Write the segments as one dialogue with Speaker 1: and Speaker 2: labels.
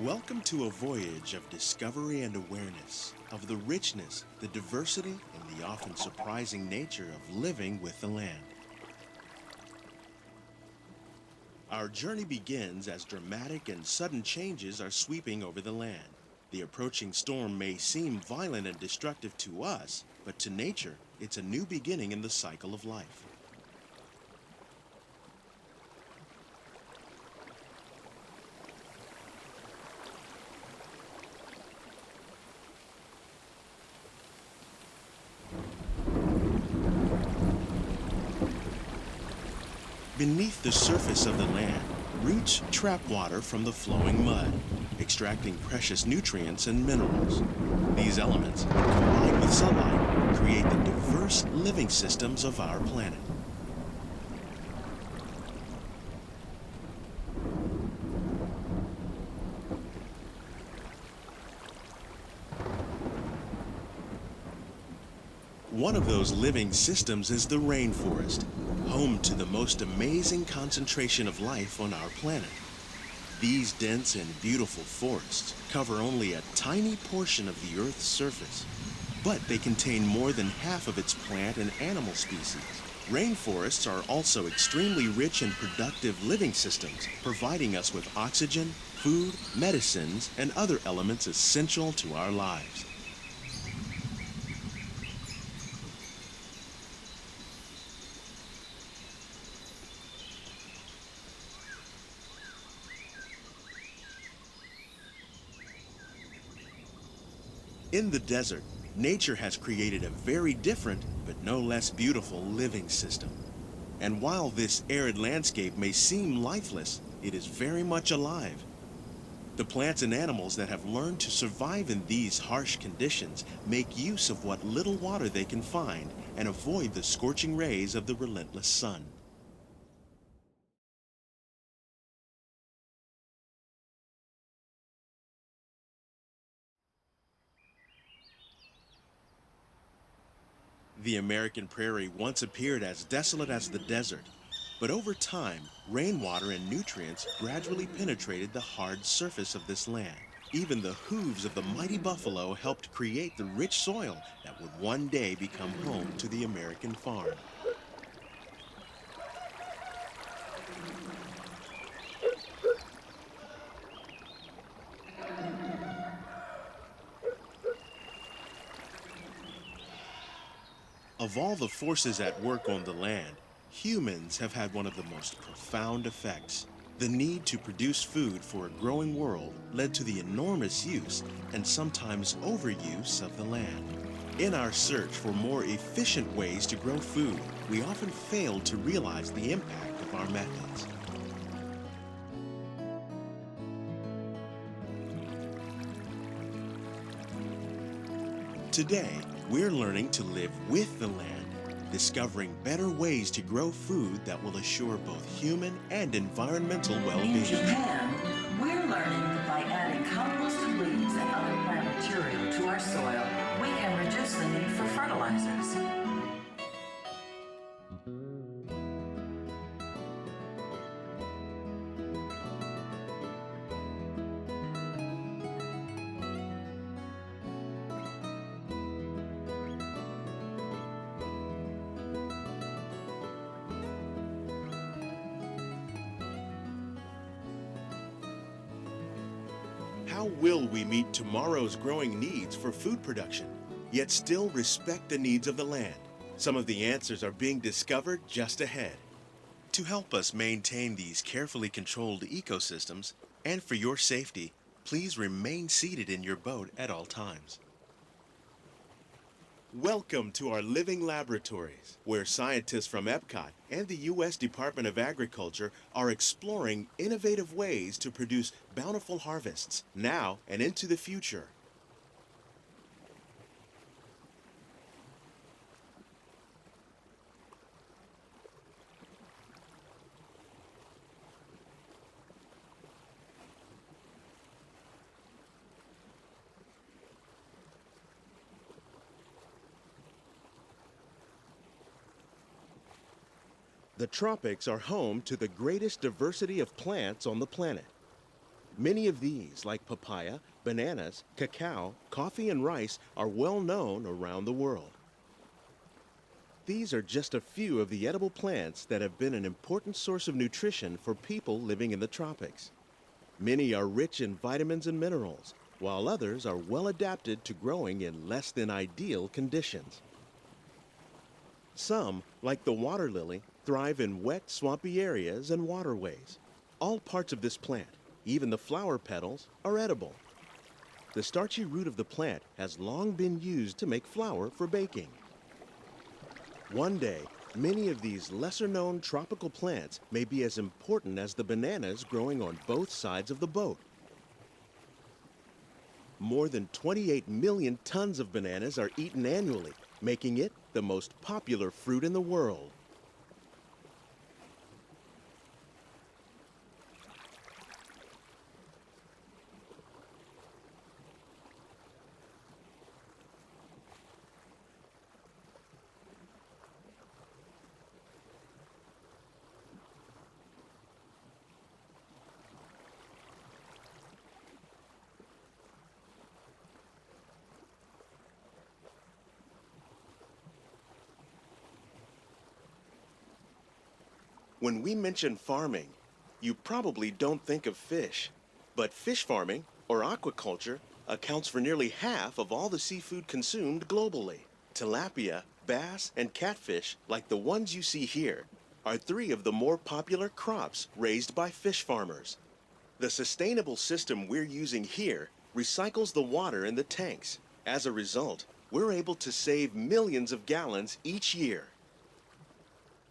Speaker 1: Welcome to a voyage of discovery and awareness of the richness, the diversity, and the often surprising nature of living with the land. Our journey begins as dramatic and sudden changes are sweeping over the land. The approaching storm may seem violent and destructive to us, but to nature, it's a new beginning in the cycle of life. Beneath the surface of the land, roots trap water from the flowing mud, extracting precious nutrients and minerals. These elements, combined with sunlight, create the diverse living systems of our planet. One of those living systems is the rainforest, home to the most amazing concentration of life on our planet. These dense and beautiful forests cover only a tiny portion of the Earth's surface, but they contain more than half of its plant and animal species. Rainforests are also extremely rich and productive living systems, providing us with oxygen, food, medicines, and other elements essential to our lives. In the desert, nature has created a very different, but no less beautiful living system. And while this arid landscape may seem lifeless, it is very much alive. The plants and animals that have learned to survive in these harsh conditions make use of what little water they can find and avoid the scorching rays of the relentless sun. The American prairie once appeared as desolate as the desert, but over time, rainwater and nutrients gradually penetrated the hard surface of this land. Even the hooves of the mighty buffalo helped create the rich soil that would one day become home to the American farm. Of all the forces at work on the land, humans have had one of the most profound effects. The need to produce food for a growing world led to the enormous use and sometimes overuse of the land. In our search for more efficient ways to grow food, we often fail to realize the impact of our methods. Today, we're learning to live with the land, discovering better ways to grow food that will assure both human and environmental well-being.
Speaker 2: In Japan, we're learning that by adding composted leaves and other plant material to our soil, we can reduce the need for fertilizers.
Speaker 1: How will we meet tomorrow's growing needs for food production, yet still respect the needs of the land? Some of the answers are being discovered just ahead. To help us maintain these carefully controlled ecosystems, and for your safety, please remain seated in your boat at all times. Welcome to our living laboratories, where scientists from Epcot and the U.S. Department of Agriculture are exploring innovative ways to produce bountiful harvests now and into the future. The tropics are home to the greatest diversity of plants on the planet. Many of these, like papaya, bananas, cacao, coffee, and rice, are well known around the world. These are just a few of the edible plants that have been an important source of nutrition for people living in the tropics. Many are rich in vitamins and minerals, while others are well adapted to growing in less than ideal conditions. Some, like the water lily, thrive in wet, swampy areas and waterways. All parts of this plant, even the flower petals, are edible. The starchy root of the plant has long been used to make flour for baking. One day, many of these lesser-known tropical plants may be as important as the bananas growing on both sides of the boat. More than 28 million tons of bananas are eaten annually, making it the most popular fruit in the world. When we mention farming, you probably don't think of fish. But fish farming, or aquaculture, accounts for nearly half of all the seafood consumed globally. Tilapia, bass, and catfish, like the ones you see here, are three of the more popular crops raised by fish farmers. The sustainable system we're using here recycles the water in the tanks. As a result, we're able to save millions of gallons each year.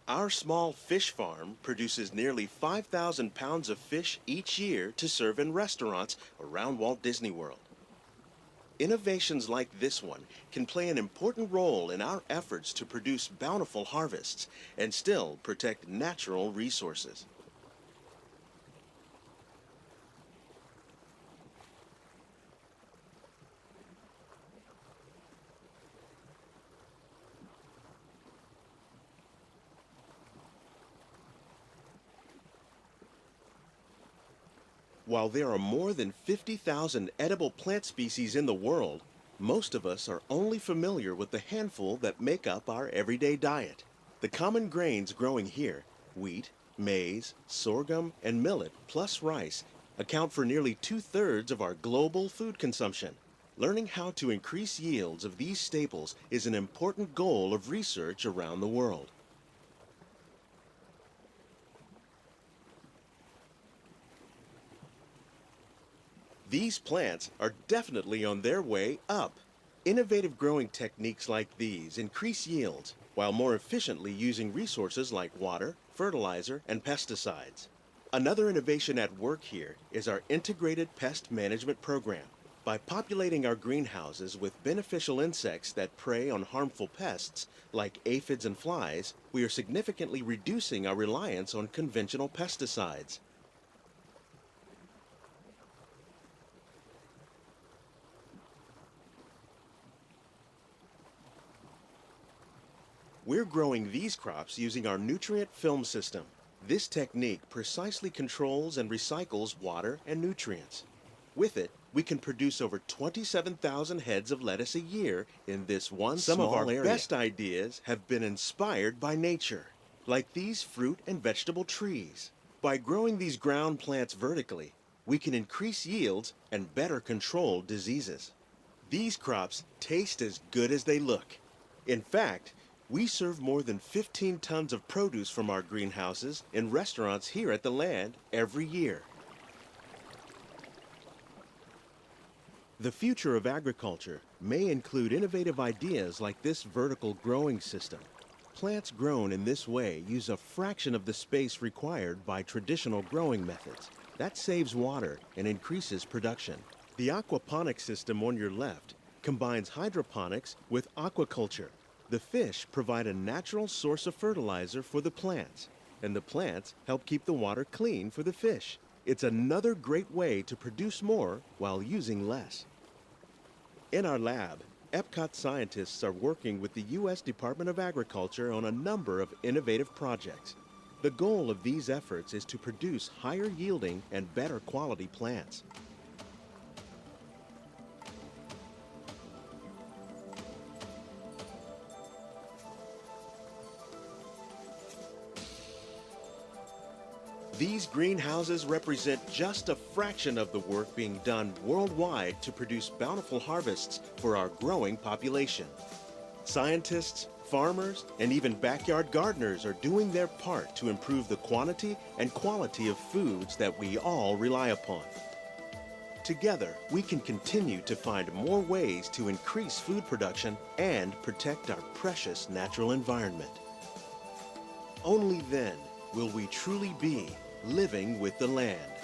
Speaker 1: Our small fish farm produces nearly 5,000 pounds of fish each year to serve in restaurants around Walt Disney World. Innovations like this one can play an important role in our efforts to produce bountiful harvests and still protect natural resources. While there are more than 50,000 edible plant species in the world, most of us are only familiar with the handful that make up our everyday diet. The common grains growing here, wheat, maize, sorghum, and millet, plus rice, account for nearly 2/3 of our global food consumption. Learning how to increase yields of these staples is an important goal of research around the world. These plants are definitely on their way up. Innovative growing techniques like these increase yields while more efficiently using resources like water, fertilizer, and pesticides. Another innovation at work here is our integrated pest management program. By populating our greenhouses with beneficial insects that prey on harmful pests like aphids and flies, we are significantly reducing our reliance on conventional pesticides. We're growing these crops using our nutrient film system. This technique precisely controls and recycles water and nutrients. With it, we can produce over 27,000 heads of lettuce a year in this one small area. Some of our best ideas have been inspired by nature, like these fruit and vegetable trees. By growing these ground plants vertically, we can increase yields and better control diseases. These crops taste as good as they look. In fact, we serve more than 15 tons of produce from our greenhouses in restaurants here at the land every year. The future of agriculture may include innovative ideas like this vertical growing system. Plants grown in this way use a fraction of the space required by traditional growing methods. That saves water and increases production. The aquaponics system on your left combines hydroponics with aquaculture. The fish provide a natural source of fertilizer for the plants, and the plants help keep the water clean for the fish. It's another great way to produce more while using less. In our lab, Epcot scientists are working with the U.S. Department of Agriculture on a number of innovative projects. The goal of these efforts is to produce higher yielding and better quality plants. These greenhouses represent just a fraction of the work being done worldwide to produce bountiful harvests for our growing population. Scientists, farmers, and even backyard gardeners are doing their part to improve the quantity and quality of foods that we all rely upon. Together, we can continue to find more ways to increase food production and protect our precious natural environment. Only then will we truly be living with the land.